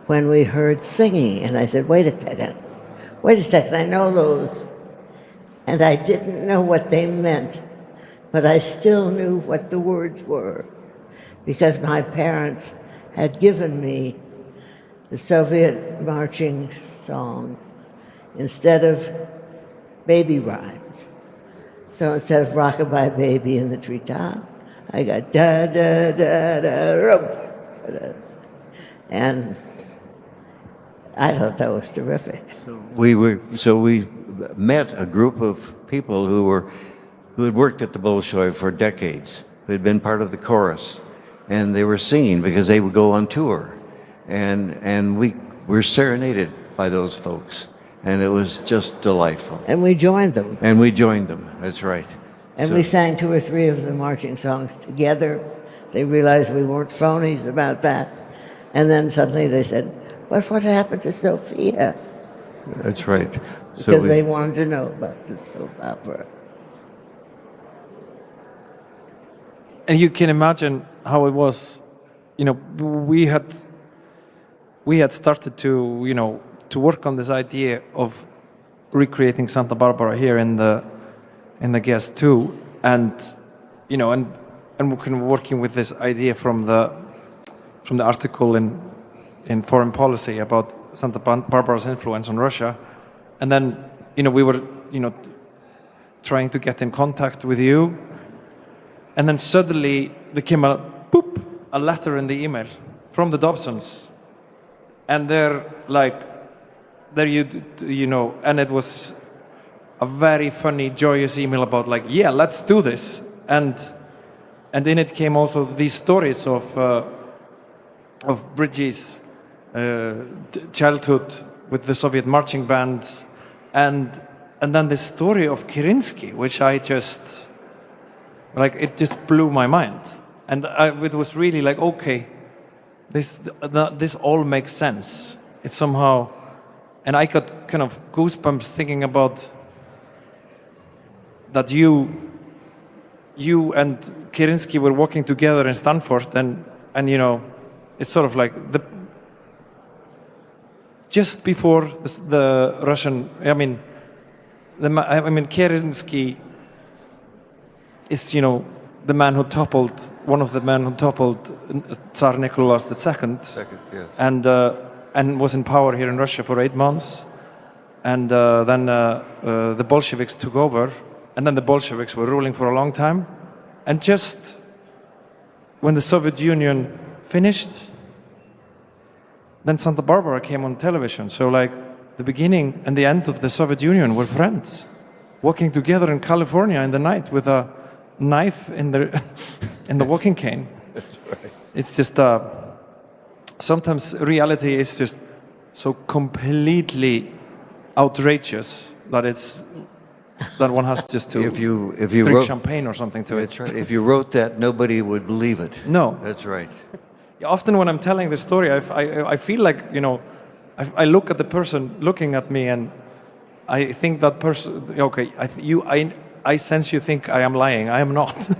when we heard singing. And I said, wait a second, I know those. And I didn't know what they meant, but I still knew what the words were, because my parents had given me the Soviet marching songs instead of baby rhymes. So instead of rockabye baby in the treetop, I got da da da da rum. And I thought that was terrific. So we met a group of people who had worked at the Bolshoi for decades, who had been part of the chorus, and they were singing because they would go on tour, and we were serenaded by those folks, and it was just delightful. And we joined them. That's right. And we sang 2 or 3 of the marching songs together. They realized we weren't phonies about that. And then suddenly they said, what happened to Sophia? That's right. Because they wanted to know about the soap opera. And you can imagine how it was, we had started to work on this idea of recreating Santa Barbara here in the guest too, and we're kind of working with this idea from the article in Foreign Policy about Santa Barbara's influence on Russia, and then we were trying to get in contact with you, and then suddenly there came a letter in the email from the Dobsons, and they're like, there and it was a very funny, joyous email about like, yeah, let's do this, and in it came also these stories of Bridget's childhood with the Soviet marching bands, and then the story of Kerensky, which I just it just blew my mind, and it was really like, okay, this all makes sense. It's somehow, and I got kind of goosebumps thinking about that you and Kerensky were walking together in Stanford, and it's sort of like just before the Russian. Kerensky is the man who toppled one of the men who toppled Tsar Nicholas II, yes. and was in power here in Russia for 8 months, and then the Bolsheviks took over, and then the Bolsheviks were ruling for a long time, and just when the Soviet Union finished, then Santa Barbara came on television. So like the beginning and the end of the Soviet Union were friends, walking together in California in the night with a knife in the walking cane. That's right. It's just sometimes reality is just so completely outrageous that one has just to If you drink wrote champagne or something to it. That's right. If you wrote that, nobody would believe it. No. That's right. Often when I'm telling the story, I feel like, I look at the person looking at me, and I think that person, okay, I sense you think I am lying. I am not.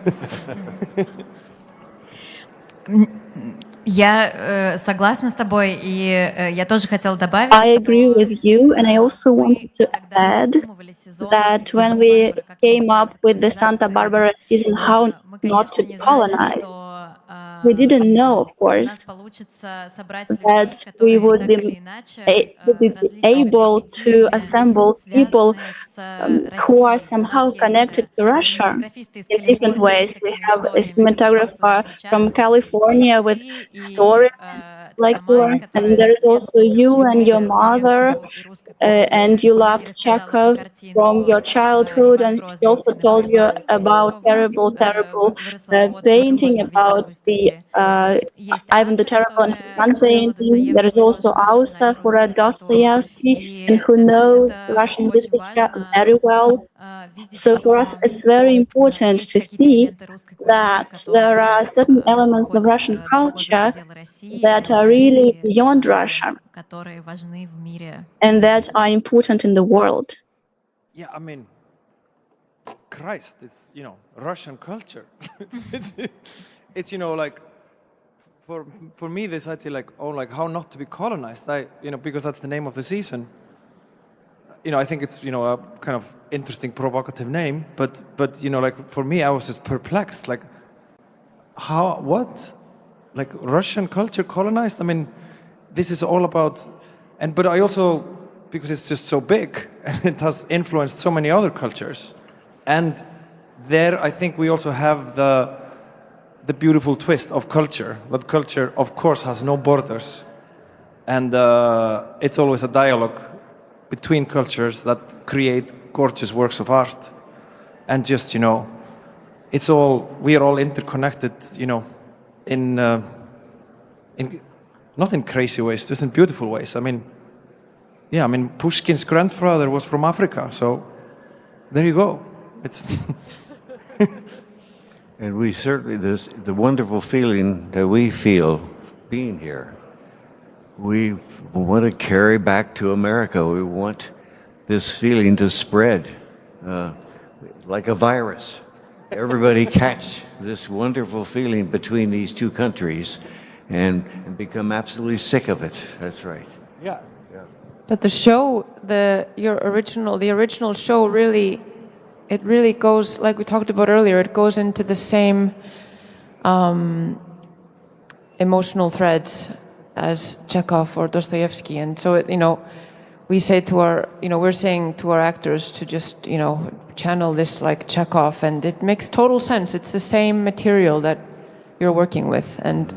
Я согласна с тобой, и я тоже хотела добавить, I agree with you, and I also wanted to add that when we came up with the Santa Barbara season, how not to colonize, we didn't know, of course, that we would be able to assemble people who are somehow connected to Russia in different ways. We have a cinematographer from California with stories like yours, and there is also you and your mother, and you loved Chekhov from your childhood, and she also told you about terrible painting, about the Ivan the Terrible and his son painting. There is also Asa for Dostoevsky, and who knows Russian literature very well. So for us, it's very important to see that there are certain elements of Russian culture that are really beyond Russia and that are important in the world. Yeah, Christ, it's Russian culture. it's like for me this idea like how not to be colonized. Because that's the name of the season. I think it's a kind of interesting, provocative name, but like for me, I was just perplexed. Like, what? Like Russian culture colonized? This is all about, but I also, because it's just so big and it has influenced so many other cultures, and there I think we also have the beautiful twist of culture. That culture, of course, has no borders, and it's always a dialogue between cultures that create gorgeous works of art, and just we are all interconnected, in not in crazy ways, just in beautiful ways. Pushkin's grandfather was from Africa, so there you go. It's And we certainly, the wonderful feeling that we feel being here we want to carry back to America. We want this feeling to spread like a virus. Everybody catch this wonderful feeling between these two countries and become absolutely sick of it. That's right. Yeah. But the show, the original show really goes, like we talked about earlier, it goes into the same emotional threads as Chekhov or Dostoevsky. And so, we're saying to our actors to just, channel this like Chekhov, and it makes total sense. It's the same material that you're working with, and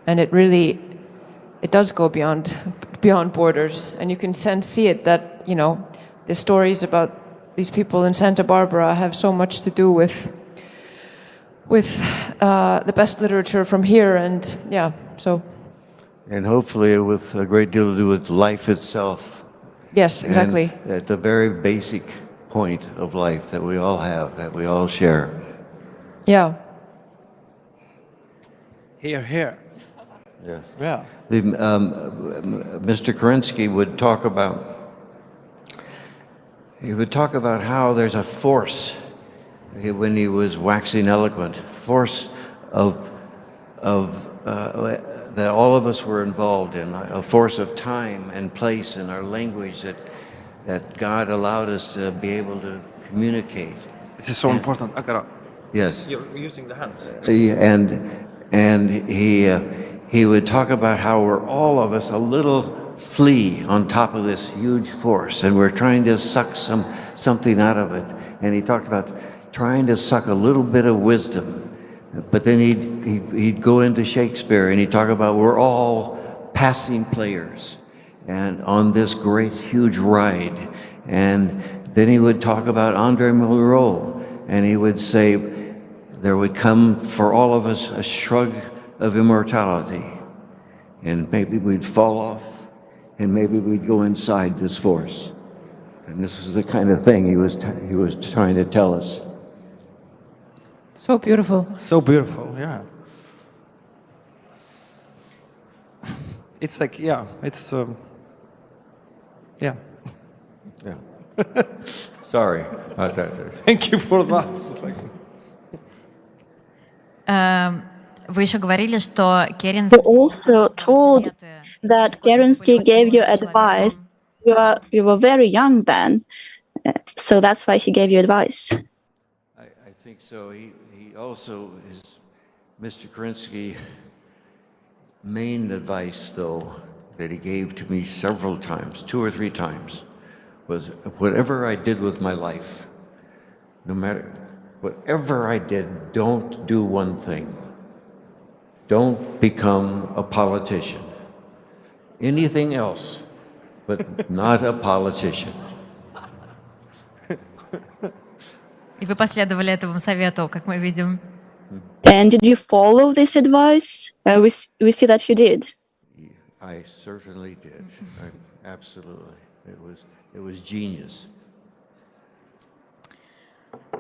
it does go beyond borders, and you can see it that the stories about these people in Santa Barbara have so much to do with the best literature from here, and and hopefully with a great deal to do with life itself. Yes, exactly. And at the very basic point of life that we all have, that we all share. Yeah. Here. Yes. Yeah. Mr. Kerensky would talk about how there's a force, when he was waxing eloquent, force of that all of us were involved in, a force of time and place in our language that God allowed us to be able to communicate. This is so important. Yes. You're using the hands. And he would talk about how we're all of us a little flea on top of this huge force, and we're trying to suck something out of it. And he talked about trying to suck a little bit of wisdom. But then he'd go into Shakespeare and he'd talk about we're all passing players and on this great huge ride. And then he would talk about Andre Malraux, and he would say there would come for all of us a shrug of immortality, and maybe we'd fall off, and maybe we'd go inside this force. And this was the kind of thing he was trying to tell us. So beautiful. So beautiful, yeah. It's like, yeah. Sorry about that. Thank you for that. Вы еще говорили, что You also told that Kerensky gave you advice. You were very young then, so that's why he gave you advice. I think so. He also, Mr. Kerensky, main advice, though, that he gave to me several times, 2 or 3 times, was whatever I did with my life, no matter, whatever I did, don't do one thing. Don't become a politician. Anything else, but not a politician. И вы последовали этому совету, как мы видим. And did you follow this advice? We see that you did. I certainly did. Absolutely. It was genius.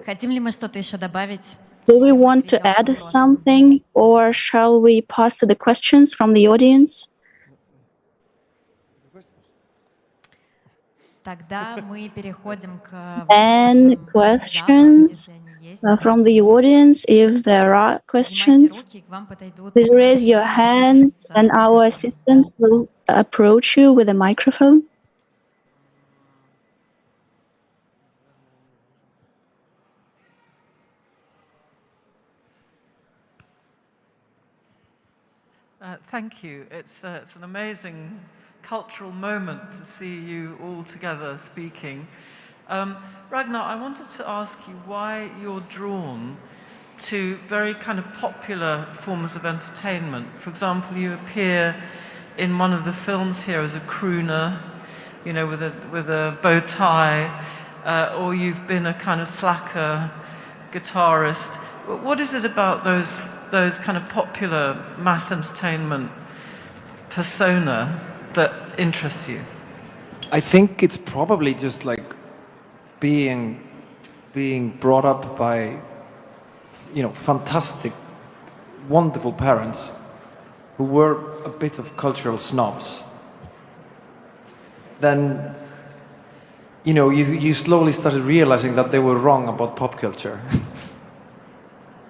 Хотим ли мы что-то еще добавить? Do we want to add something, or shall we pass to the questions from the audience? Тогда мы переходим к And questions from the audience, if there are questions. Please raise your hands, and our assistants will approach you with a microphone. Thank you. It's an amazing cultural moment to see you all together speaking. Ragnar, I wanted to ask you why you're drawn to very kind of popular forms of entertainment. For example, you appear in one of the films here as a crooner, with a bow tie, or you've been a kind of slacker guitarist. What is it about those kind of popular mass entertainment persona that interests you? I think it's probably just like being brought up by, fantastic, wonderful parents who were a bit of cultural snobs. then, you know, you slowly started realizing that they were wrong about pop culture.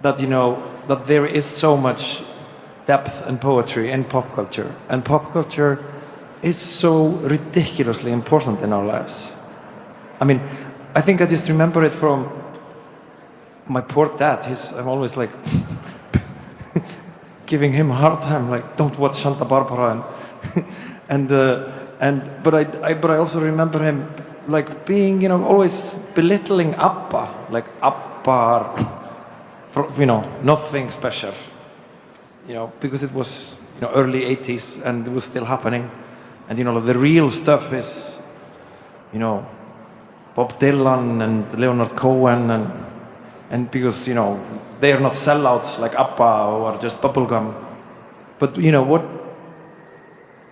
That, you know, that there is so much depth and poetry in pop culture. And pop culture is so ridiculously important in our lives. I mean, I think I just remember it from my poor dad. I'm always like giving him a hard time, like, don't watch Santa Barbara. But I also remember him like being, you know, always belittling ABBA, like ABBA are, you know, nothing special, you know, because it was, you know, early 80s and it was still happening. And, you know, the real stuff is, you know, Bob Dylan and Leonard Cohen and because, you know, they are not sellouts like ABBA or just bubblegum. But, you know,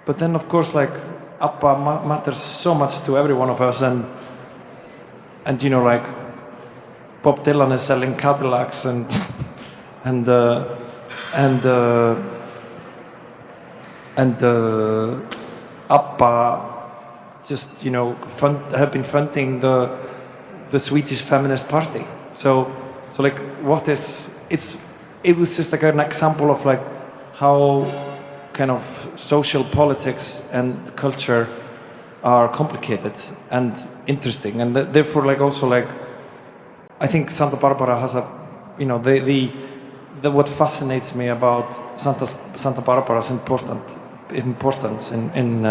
but then of course, like, ABBA matters so much to every one of us and you know, like, Bob Dylan is selling Cadillacs and ABBA just, you know, have been funding the Swedish Feminist Party. So like, it was just like an example of like how kind of social politics and culture are complicated and interesting, and therefore, like, also, like, I think Santa Barbara has a, you know, what fascinates me about Santa Barbara's importance in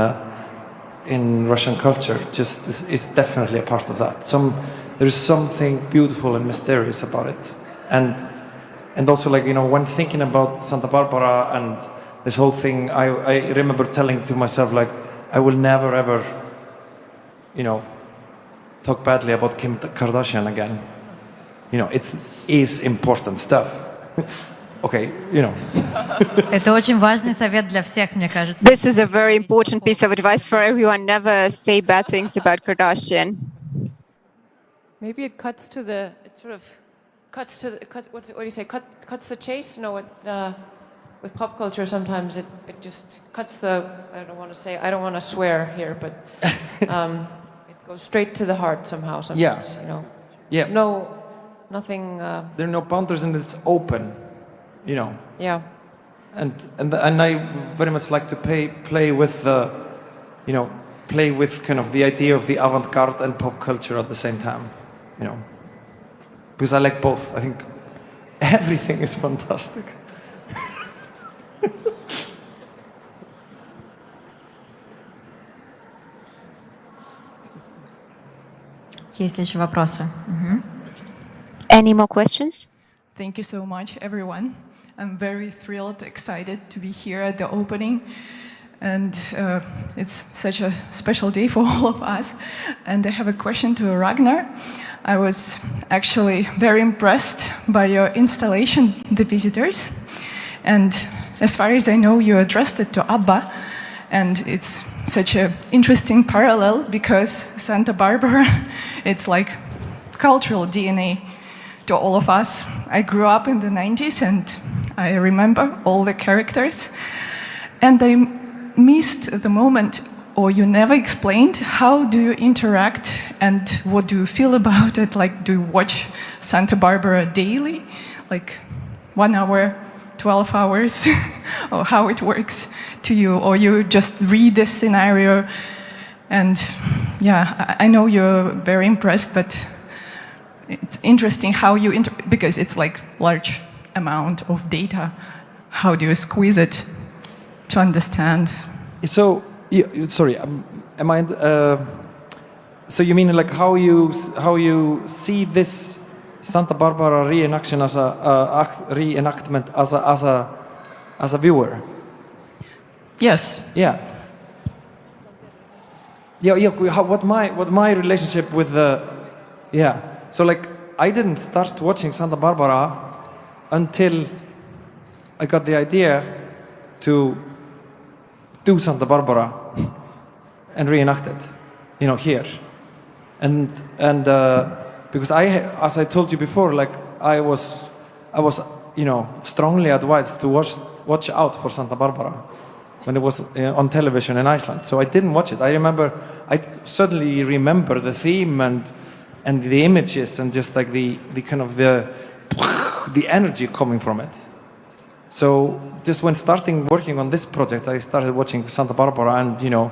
Russian culture just is definitely a part of that. There is something beautiful and mysterious about it, and also, like, you know, when thinking about Santa Barbara and this whole thing, I remember telling to myself, like, I will never ever, you know, talk badly about Kim Kardashian again. You know, it is important stuff. Okay, you know. Это очень важный совет для всех, мне кажется. This is a very important piece of advice for everyone. Never say bad things about Kardashian. Maybe it cuts to the, it sort of cuts to the, what do you say, cuts the chase? No, with pop culture sometimes it just cuts the, I don't want to swear here, but it goes straight to the heart somehow sometimes, you know. Yeah. Nothing. There are no boundaries and it's open, you know. Yeah. And I very much like to play with kind of the idea of the avant-garde and pop culture at the same time, you know. Because I like both. I think everything is fantastic. Есть ли еще вопросы? Any more questions? Thank you so much, everyone. I'm very thrilled, excited to be here at the opening. And it's such a special day for all of us. And I have a question to Ragnar. I was actually very impressed by your installation, The Visitors. And as far as I know, you addressed it to ABBA. And it's such an interesting parallel because Santa Barbara, it's like cultural DNA to all of us. I grew up in the 90s and I remember all the characters. And I missed the moment, or you never explained, how do you interact and what do you feel about it? Like, do you watch Santa Barbara daily? Like 1 hour, 12 hours, or how it works to you? Or you just read the scenario and yeah, I know you're very impressed, but it's interesting how you, because it's like large amount of data, how do you squeeze it to understand? So, sorry, am I? So you mean like how you see this Santa Barbara reenactment as a viewer? Yes. Yeah. What my relationship with the, yeah. So like I didn't start watching Santa Barbara until I got the idea to do Santa Barbara and reenact it, you know, here, and because as I told you before, like I was, you know, strongly advised to watch out for Santa Barbara, when it was on television in Iceland. So I didn't watch it. I certainly remember the theme and the images and just like the kind of the energy coming from it. So just when starting working on this project, I started watching Santa Barbara and,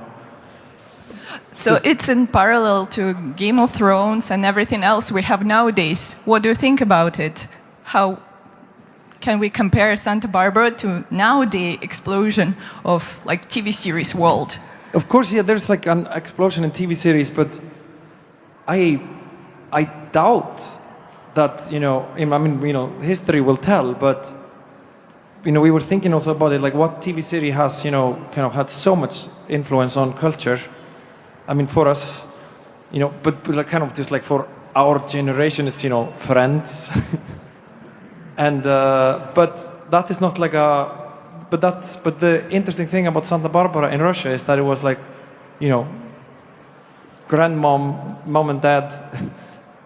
So it's in parallel to Game of Thrones and everything else we have nowadays. What do you think about it? How can we compare Santa Barbara to now the explosion of like TV series world? Of course, yeah, there's like an explosion in TV series, but I doubt that, history will tell, but we were thinking also about it, like what TV series has, kind of had so much influence on culture. I mean, for us, but like kind of just like for our generation, it's, Friends. And, but that is not like but the interesting thing about Santa Barbara in Russia is that it was like, grandmom, mom and dad,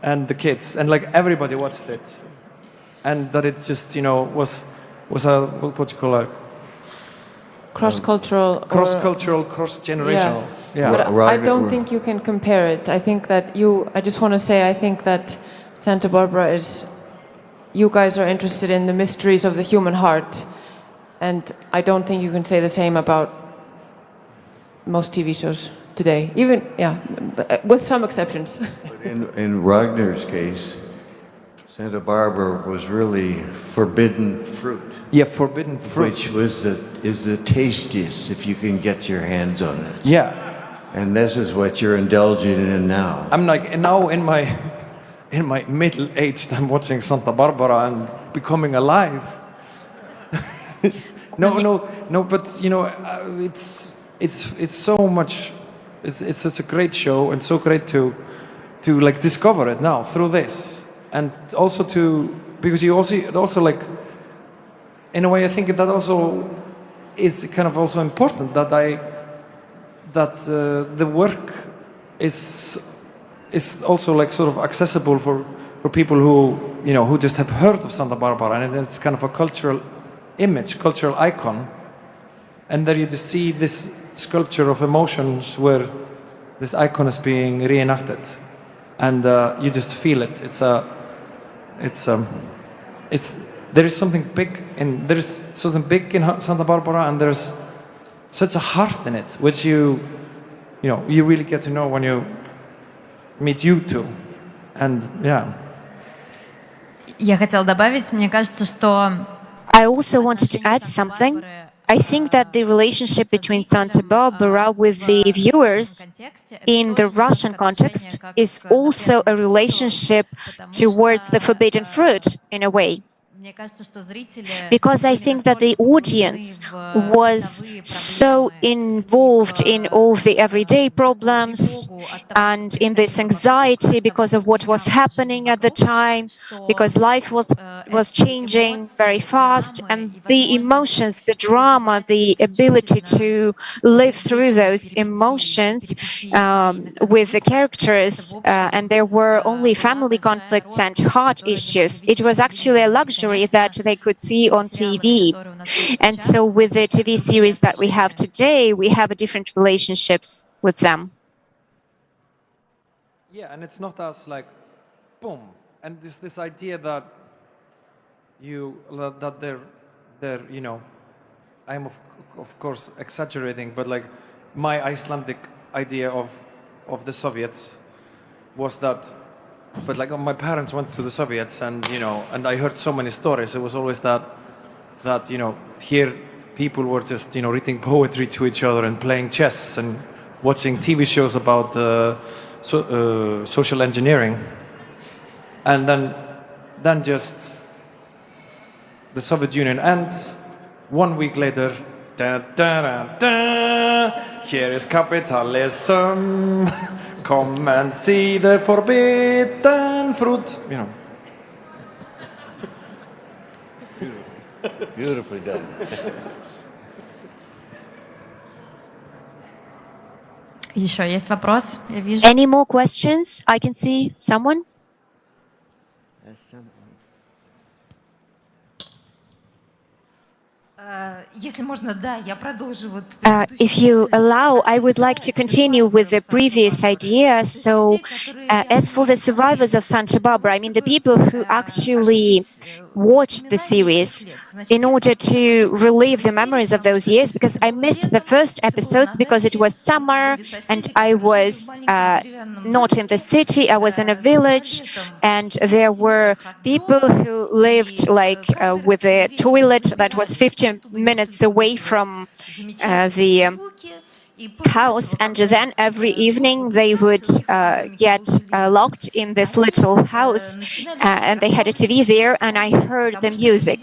and the kids, and like everybody watched it. And that it just, was a, what you call it? Cross-cultural. Cross-cultural, cross-generational. Yeah. But I don't think you can compare it. I think that I just want to say, I think that Santa Barbara you guys are interested in the mysteries of the human heart. And I don't think you can say the same about most TV shows today. Even, with some exceptions. In Ragnar's case, Santa Barbara was really forbidden fruit. Yeah, forbidden fruit. Which is the tastiest if you can get your hands on it. Yeah. And this is what you're indulging in now. I'm like, now in my middle age, I'm watching Santa Barbara and becoming alive. No, but it's so much. It's such a great show and so great to like discover it now through this, and also because you also like, in a way, I think that also is kind of also important that the work is also like sort of accessible for people who just have heard of Santa Barbara, and it's kind of a cultural image, cultural icon, and there you just see this sculpture of emotions where this icon is being reenacted, and you just feel it. There is something big in Santa Barbara, and there's such a heart in it, which you really get to know when you meet you two, and yeah. Я хотела добавить, мне кажется, что I also wanted to add something. I think that the relationship between Santa Barbara with the viewers in the Russian context is also a relationship towards the forbidden fruit, in a way. Because I think that the audience was so involved in all the everyday problems and in this anxiety because of what was happening at the time, because life was changing very fast, and the emotions, the drama, the ability to live through those emotions with the characters, and there were only family conflicts and heart issues. It was actually a luxury that they could see on TV. And so with the TV series that we have today, we have a different relationships with them. Yeah, and it's not as like, boom, and there's this idea that they're I'm of course exaggerating, but like my Icelandic idea of the Soviets was that. But like my parents went to the Soviets, and and I heard so many stories. It was always that here people were just reading poetry to each other and playing chess and watching TV shows about social engineering, and then just the Soviet Union ends. 1 week later, da, da, da, da, here is capitalism. Come and see the forbidden fruit. Beautifully done. еще есть вопрос? Я вижу. Any more questions? I can see someone. If you allow, I would like to continue with the previous idea. So, as for the survivors of Santa Barbara, I mean, the people who actually watched the series in order to relive the memories of those years, because I missed the first episodes because it was summer and I was not in the city, I was in a village, and there were people who lived like with a toilet that was 15 minutes away from the house, and then every evening they would get locked in this little house, and they had a TV there, and I heard the music.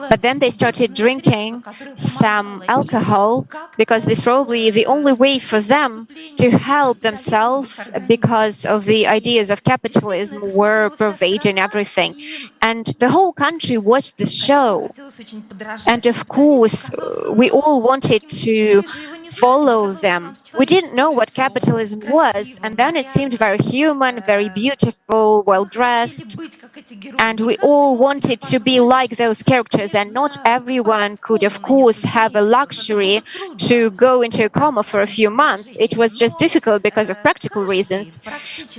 But then they started drinking some alcohol, because this probably the only way for them to help themselves, because of the ideas of capitalism were pervading everything. And the whole country watched the show, and of course we all wanted to follow them. We didn't know what capitalism was, and then it seemed very human, very beautiful, well dressed, and we all wanted to be like those characters. And not everyone could, of course, have a luxury to go into a coma for a few months. It was just difficult because of practical reasons.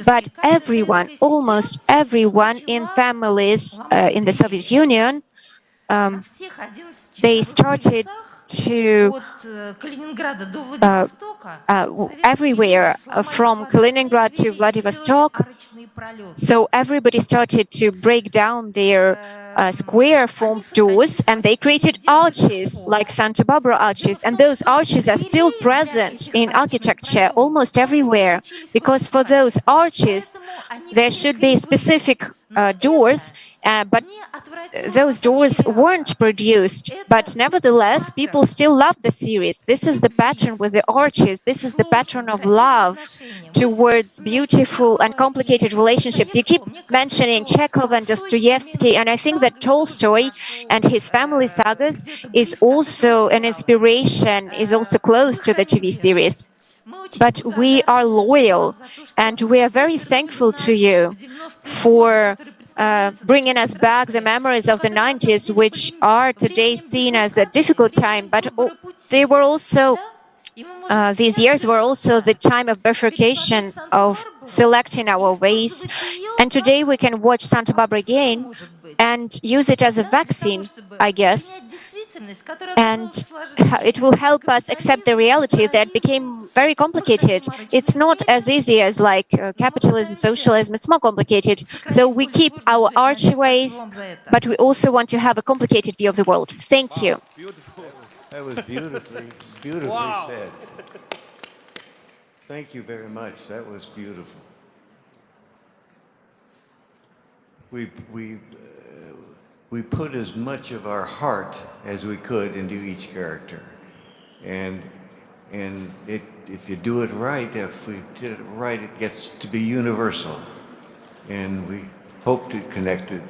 But everyone, almost everyone in families in the Soviet Union, they started to everywhere from Kaliningrad to Vladivostok. So everybody started to break down their square formed doors, and they created arches like Santa Barbara arches, and those arches are still present in architecture almost everywhere, because for those arches there should be specific doors, but those doors weren't produced. But nevertheless, people still love the series. This is the pattern with the arches. This is the pattern of love towards beautiful and complicated relationships. You keep mentioning Chekhov and Dostoevsky, and I think that Tolstoy and his family sagas is also an inspiration, is also close to the TV series. But we are loyal, and we are very thankful to you for bringing us back the memories of the 90s, which are today seen as a difficult time, but they were also these years were also the time of bifurcation, of selecting our ways. And today we can watch Santa Barbara again and use it as a vaccine, I guess. And it will help us accept the reality that became very complicated. It's not as easy as like capitalism, socialism. It's more complicated. So we keep our archways, but we also want to have a complicated view of the world. Thank you. Beautiful. That was beautifully said. Thank you very much. That was beautiful. We put as much of our heart as we could into each character, and if you do it right, if we did it right, it gets to be universal, and we hoped it connected,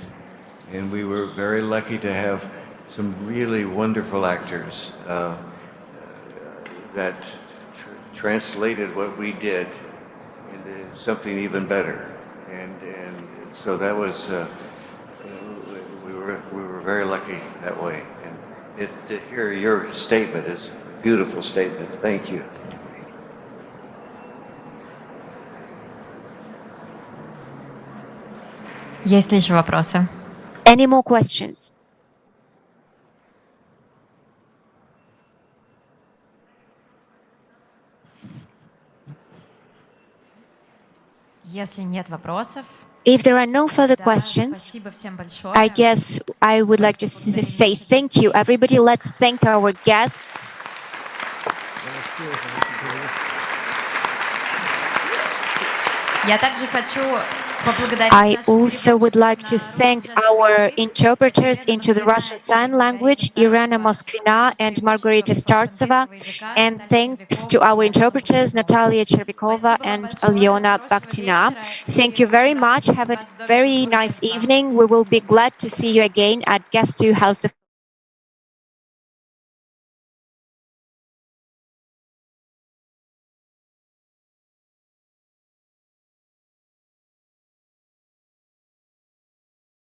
and we were very lucky to have some really wonderful actors that translated what we did into something even better, and so that was. We were very lucky that way, and to hear your statement is a beautiful statement. Thank you. Есть ли еще вопросы? Any more questions? Если нет вопросов, if there are no further questions, I guess I would like to say thank you, everybody. Let's thank our guests. Я также хочу I also would like to thank our interpreters into the Russian Sign Language, Irina Moskvina and Margarita Startseva, and thanks to our interpreters, Natalia Chervikova and Alyona Bakhtina. Thank you very much. Have a very nice evening. We will be glad to see you again at Guest 2 House of